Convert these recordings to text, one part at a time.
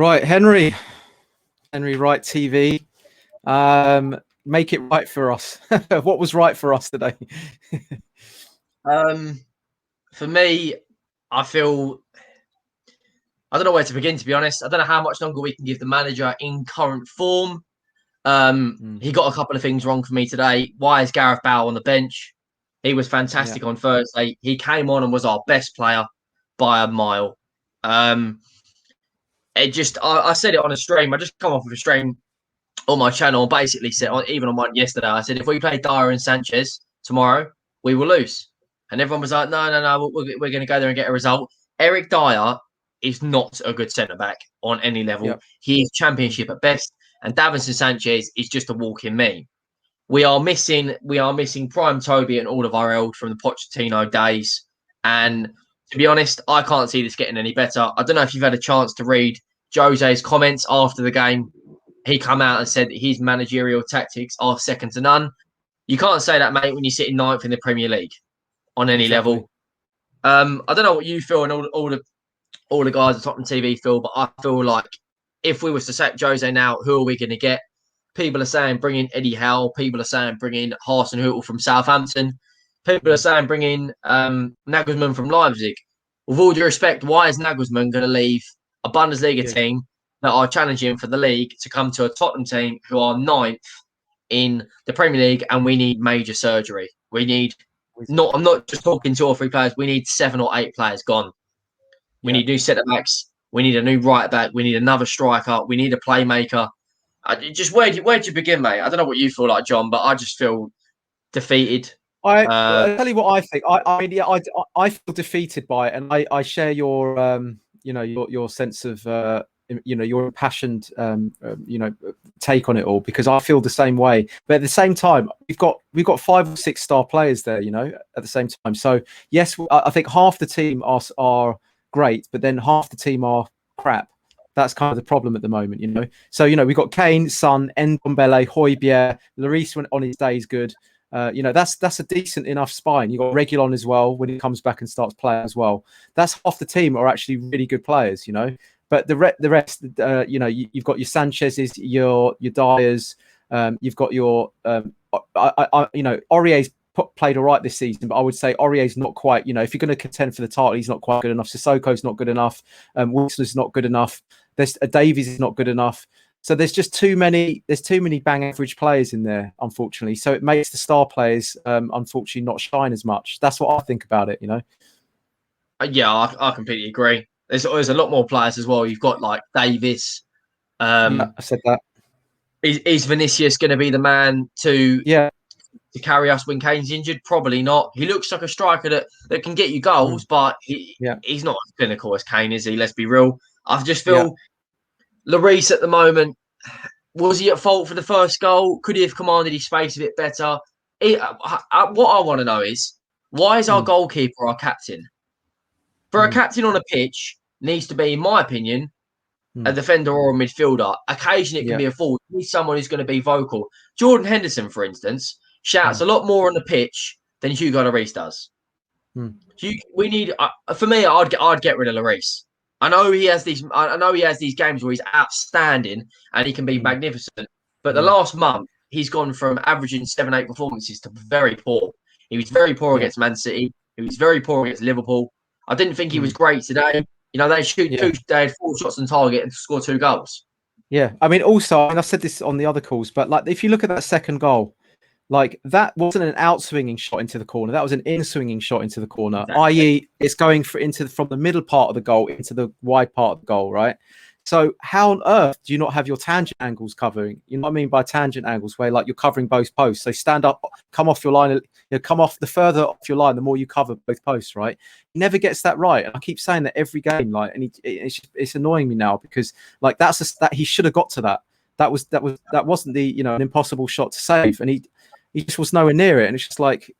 Right, Henry WRIGHT TV. Make it right for us. What was right for us today? For me, I don't know where to begin, to be honest. I don't know how much longer we can give the manager in current form. He got a couple of things wrong for me today. Why is Gareth Bale on the bench? He was fantastic on Thursday. He came on and was our best player by a mile. I said it on a stream. I just come off of a stream on my channel. Basically said, even on one yesterday, I said, if we play Dyer and Sanchez tomorrow, we will lose. And everyone was like, no, we're going to go there and get a result. Eric Dyer is not a good centre-back on any level. Yep. He is championship at best. And Davinson Sanchez is just a walking meme. We are missing prime Toby and all of our eld from the Pochettino days. And to be honest, I can't see this getting any better. I don't know if you've had a chance to read Jose's comments after the game. He come out and said that his managerial tactics are second to none. You can't say that, mate, when you're sitting ninth in the Premier League on any level. I don't know what you feel and all the guys at Tottenham TV feel, but I feel like if we was to sack Jose now, who are we going to get? People are saying bring in Eddie Howe. People are saying bring in Hasenhüttl from Southampton. People are saying bring in Nagelsmann from Leipzig. With all due respect, why is Nagelsmann going to leave a Bundesliga team that are challenging for the league to come to a Tottenham team who are ninth in the Premier League, and we need major surgery? We need I'm not just talking 2 or 3 players. We need 7 or 8 players gone. We need new centre backs. We need a new right back. We need another striker. We need a playmaker. Just where'd you begin, mate? I don't know what you feel like, John, but I just feel defeated. I'll tell you what I think. I feel defeated by it, and I share your your sense of your impassioned take on it all, because I feel the same way. But at the same time, we've got 5 or 6 star players there, at the same time. So yes, I think half the team are great, but then half the team are crap. That's kind of the problem at the moment, So we've got Kane, Son, Ndombele, Højbjerg, Lloris when on his day is good. That's a decent enough spine. You've got Reguilon as well when he comes back and starts playing as well. That's half the team are actually really good players, But the rest, you've got your Sanchez's, your Dyers, you've got your, Aurier's played all right this season, but I would say Aurier's not quite, if you're going to contend for the title, he's not quite good enough. Sissoko's not good enough. Wilson's not good enough. Davies is not good enough. So there's just too many bang average players in there, unfortunately. So it makes the star players, unfortunately, not shine as much. That's what I think about it, Yeah, I completely agree. There's a lot more players as well. You've got like Davis. I said that. Is Vinicius going to be the man to carry us when Kane's injured? Probably not. He looks like a striker that can get you goals, but he's not as clinical as Kane, is he? Let's be real. I just feel Lloris at the moment, was he at fault for the first goal? Could he have commanded his space a bit better? What I want to know is, why is our goalkeeper our captain? For a captain on a pitch, needs to be, in my opinion, a defender or a midfielder. Occasionally, it can be a forward. You need someone who's going to be vocal. Jordan Henderson, for instance, shouts a lot more on the pitch than Hugo Lloris does. We need, for me, I'd get rid of Lloris. I know he has these games where he's outstanding and he can be magnificent. But the last month, he's gone from averaging 7-8 performances to very poor. He was very poor against Man City. He was very poor against Liverpool. I didn't think he was great today. They had 4 shots on target and scored 2 goals. Yeah, I mean, also, I said this on the other calls, but like if you look at that second goal, like that wasn't an out-swinging shot into the corner. That was an in-swinging shot into the corner, i.e. it's going from the middle part of the goal into the wide part of the goal, right? So how on earth do you not have your tangent angles covering? You know what I mean by tangent angles, where like you're covering both posts. So stand up, come off your line, come off the further off your line, the more you cover both posts, right? He never gets that right. And I keep saying that every game, like, and it's annoying me now because like that he should have got to that. That wasn't the an impossible shot to save, and he just was nowhere near it. And it's just like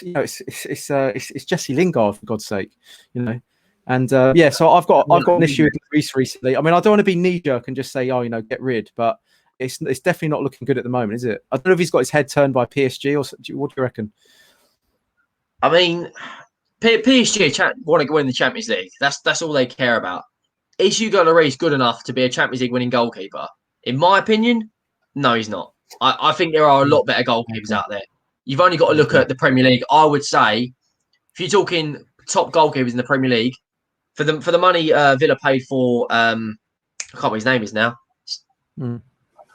it's Jesse Lingard, for God's sake, And so I've got an issue with Greece recently. I mean, I don't want to be knee jerk and just say, get rid, but it's definitely not looking good at the moment, is it? I don't know if he's got his head turned by PSG or what do you reckon? I mean, PSG want to win the Champions League. That's all they care about. is Hugo Lloris good enough to be a Champions League winning goalkeeper? In my opinion, no, he's not. I think there are a lot better goalkeepers out there. You've only got to look at the Premier League. I would say, if you're talking top goalkeepers in the Premier League, for the money Villa paid for, I can't remember his name is now. I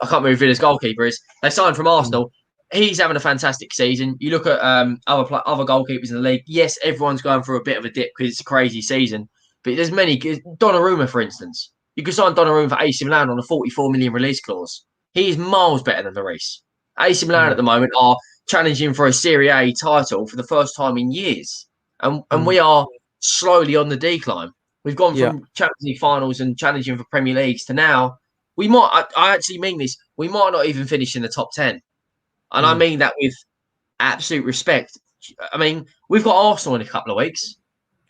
can't remember who Villa's goalkeeper is. They signed from Arsenal. He's having a fantastic season. You look at other goalkeepers in the league. Yes, everyone's going through a bit of a dip because it's a crazy season. But there's many. Donnarumma, for instance. You could sign Donnarumma for AC Milan on a 44 million release clause. He is miles better than Lloris. AC Milan at the moment are challenging for a Serie A title for the first time in years. And we are slowly on the decline. We've gone from Champions League finals and challenging for Premier Leagues to now. We might, I actually mean this, we might not even finish in the top 10. And I mean that with absolute respect. I mean, we've got Arsenal in a couple of weeks.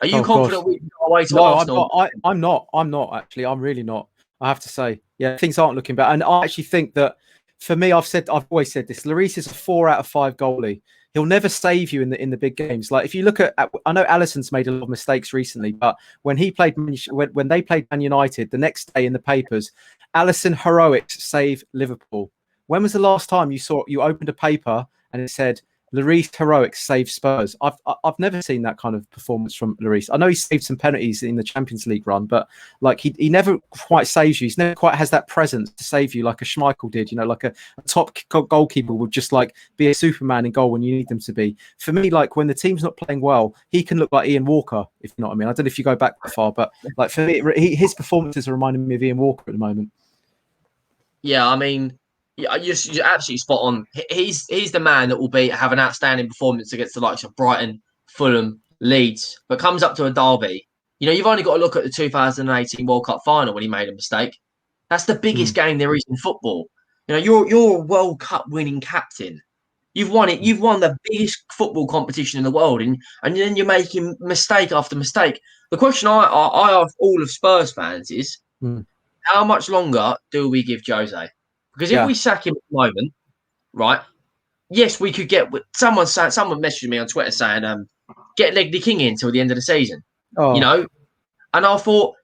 Are you confident we can go away to Arsenal? I'm not actually. I'm really not. I have to say, yeah, things aren't looking bad. And I actually think that, for me, I've always said this. Lloris is a 4 out of 5 goalie. He'll never save you in the big games. Like, if you look at, I know Alisson's made a lot of mistakes recently, but when they played Man United, the next day in the papers, Alisson heroics save Liverpool. When was the last time you opened a paper and it said Lloris heroics save Spurs? I've never seen that kind of performance from Lloris. I know he saved some penalties in the Champions League run, but like he never quite saves you. He's never quite has that presence to save you like a Schmeichel did. You know, like a top goalkeeper would just like be a Superman in goal when you need them to be. For me, like when the team's not playing well, he can look like Ian Walker, if you know what I mean. I don't know if you go back that far, but like for me, his performances are reminding me of Ian Walker at the moment. Yeah, I mean, you're absolutely spot on. He's the man that will have an outstanding performance against the likes of Brighton, Fulham, Leeds, but comes up to a derby. You know, you've only got to look at the 2018 World Cup final when he made a mistake. That's the biggest game there is in football. You know, you're a World Cup winning captain. You've won it. You've won the biggest football competition in the world, and then you're making mistake after mistake. The question I ask all of Spurs fans is, how much longer do we give Jose? Because if we sack him at the moment, right? Yes, we could get. Someone messaged me on Twitter saying, "Get Leg King in till the end of the season." You know, and I thought,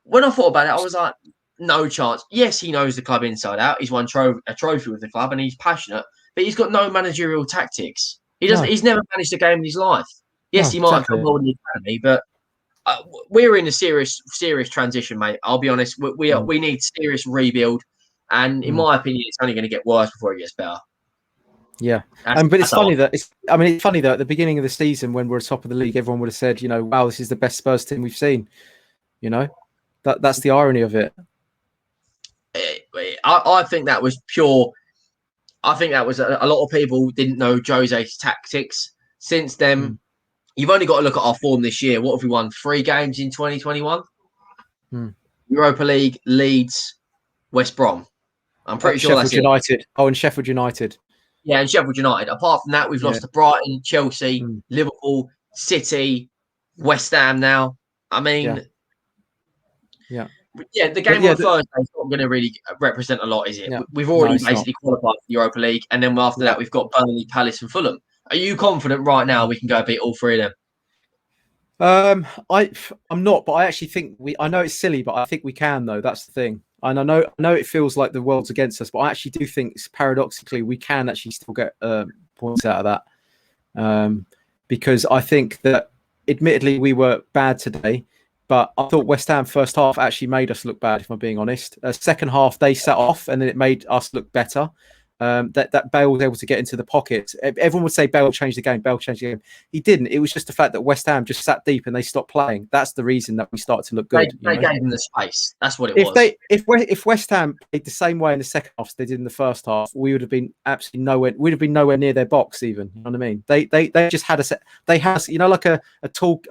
when I thought about it, I was like, no chance. Yes, he knows the club inside out. He's won a trophy with the club, and he's passionate. But he's got no managerial tactics. He doesn't. He's never managed a game in his life. Yes, he might have done well in the academy, but we're in a serious transition, mate. I'll be honest. We need serious rebuild, and in my opinion, it's only going to get worse before it gets better. Yeah, but it's funny that it's funny that at the beginning of the season, when we're top of the league, everyone would have said, you know, wow, this is the best Spurs team we've seen. You know, that's the irony of it. I think that was pure. I think that was a lot of people didn't know Jose's tactics. Since then, you've only got to look at our form this year. What have we won? 3 games in 2021? Europa League, Leeds, West Brom. I'm pretty sure Sheffield United. Oh, and Sheffield United. Yeah, and Sheffield United. Apart from that, we've lost to Brighton, Chelsea, Liverpool, City, West Ham now. I mean, the game on Thursday is not going to really represent a lot, is it? We've already basically qualified for the Europa League, and then after that, we've got Burnley, Palace, and Fulham. Are you confident right now we can go beat all 3 of them? I'm not, but I actually think I know it's silly, but I think we can, though. That's the thing. And I know it feels like the world's against us, but I actually do think paradoxically we can actually still get points out of that. Because I think that admittedly we were bad today, but I thought West Ham first half actually made us look bad, if I'm being honest. Second half they sat off and then it made us look better. That Bale was able to get into the pocket. Everyone would say Bale changed the game. Bale changed the game. He didn't. It was just the fact that West Ham just sat deep and they stopped playing. That's the reason that we started to look good. They gave them the space. That's what it was. If West Ham played the same way in the second half as they did in the first half, we would have been absolutely nowhere. We'd have been nowhere near their box even. You know what I mean? They just had they has, you know, like a tall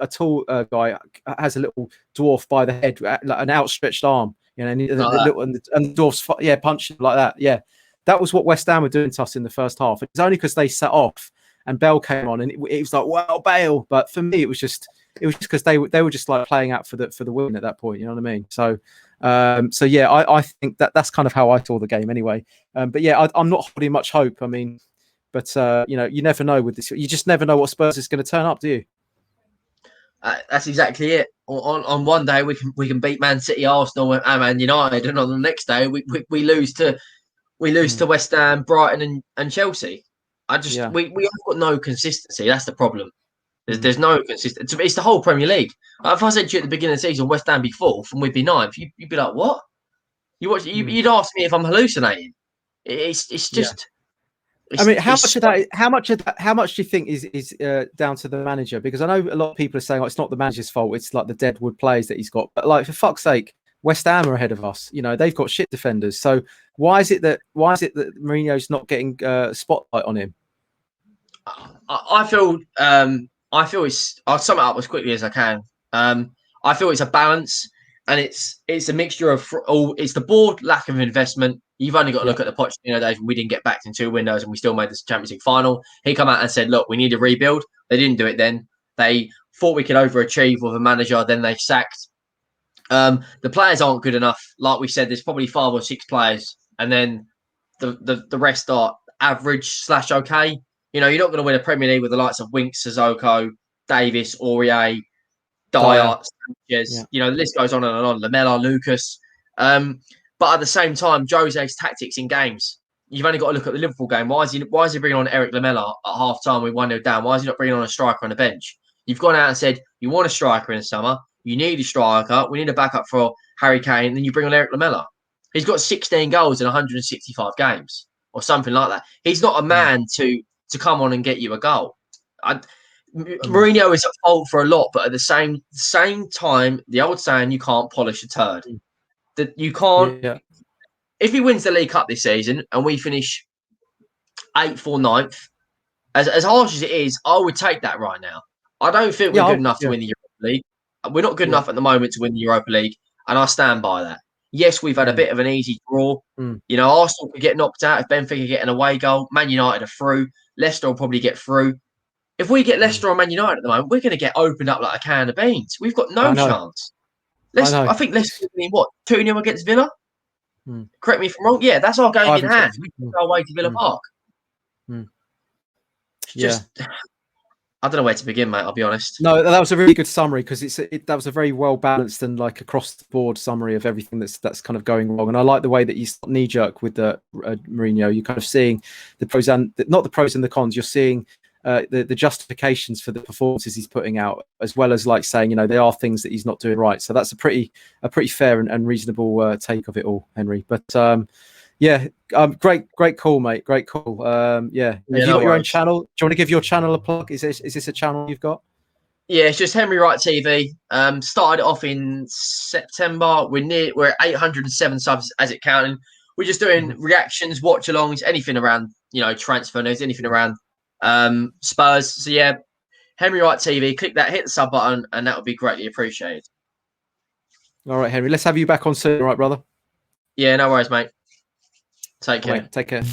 guy has a little dwarf by the head, like an outstretched arm. You know, and the dwarf's punch him like that. Yeah. That was what West Ham were doing to us in the first half. It's only because they sat off and Bale came on, and it was like, wow, Bale. But for me, it was just because they were just like playing out for the win at that point. You know what I mean? So, I think that's kind of how I saw the game anyway. But yeah, I'm not holding much hope. I mean, but you know, you never know with this. You just never know what Spurs is going to turn up, do you? That's exactly it. On one day we can beat Man City, Arsenal, and Man United, and on the next day we lose to West Ham, Brighton, and Chelsea. We have got no consistency. That's the problem. There's no consistency. It's the whole Premier League. If I said to you at the beginning of the season, West Ham be fourth and we'd be ninth, you'd be like, what? You'd ask me if I'm hallucinating. It's just. I mean, how much do you think is down to the manager? Because I know a lot of people are saying, oh, it's not the manager's fault. It's like the deadwood players that he's got. But like, for fuck's sake, West Ham are ahead of us. You know, they've got shit defenders. So why is it that Mourinho's not getting spotlight on him? I feel it's. I'll sum it up as quickly as I can. I feel it's a balance, and it's a mixture of all. It's the board lack of investment. You've only got to look at the Pochettino days when we didn't get backed in 2 windows and we still made the Champions League final. He come out and said, "Look, we need to rebuild." They didn't do it then. They thought we could overachieve with a manager. Then they sacked. The players aren't good enough. Like we said, there's probably 5 or 6 players, and then the rest are average / okay. You know, you're not going to win a Premier League with the likes of Winks, Sissoko, Davis, Aurier, Dyer, Sanchez. Yeah. You know, the list goes on and on. Lamela, Lucas. But at the same time, Jose's tactics in games. You've only got to look at the Liverpool game. Why is he bringing on Eric Lamela at half time with 1-0 down? Why is he not bringing on a striker on the bench? You've gone out and said you want a striker in the summer. You need a striker. We need a backup for Harry Kane. And then you bring on Eric Lamela. He's got 16 goals in 165 games or something like that. He's not a man to come on and get you a goal. Mourinho is at fault for a lot, but at the same time, the old saying, you can't polish a turd. That you can't. Yeah. If he wins the League Cup this season and we finish 8th or 9th, as harsh as it is, I would take that right now. I don't think we're good enough to win the Europa League. We're not good enough at the moment to win the Europa League, and I stand by that. Yes, we've had a bit of an easy draw. You know, Arsenal could get knocked out if Benfica get an away goal. Man United are through. Leicester will probably get through. If we get Leicester or Man United at the moment, we're going to get opened up like a can of beans. We've got no chance. I think Leicester will be 2-0 against Villa. Correct me if I'm wrong. Yeah, that's our game in hand. We can go away to Villa Park. Just, I don't know where to begin, mate. I'll be honest. No, that was a really good summary because that was a very well balanced and like across the board summary of everything that's kind of going wrong. And I like the way that you knee jerk with the Mourinho. You're kind of seeing the pros and not the pros and the cons. You're seeing the justifications for the performances he's putting out, as well as like saying, you know, there are things that he's not doing right. So that's a pretty fair and reasonable take of it all, Henry. But great call, mate. Great call. Have you got your own channel? Do you want to give your channel a plug? Is this a channel you've got? Yeah, it's just Henry Wright TV. Started it off in September. We're at 807 subs as it counting. We're just doing reactions, watch alongs, anything around, you know, transfer news, anything around Spurs. So yeah, Henry Wright TV, click that, hit the sub button, and that would be greatly appreciated. All right, Henry, let's have you back on soon, all right, brother? Yeah, no worries, mate. Take care. Take care.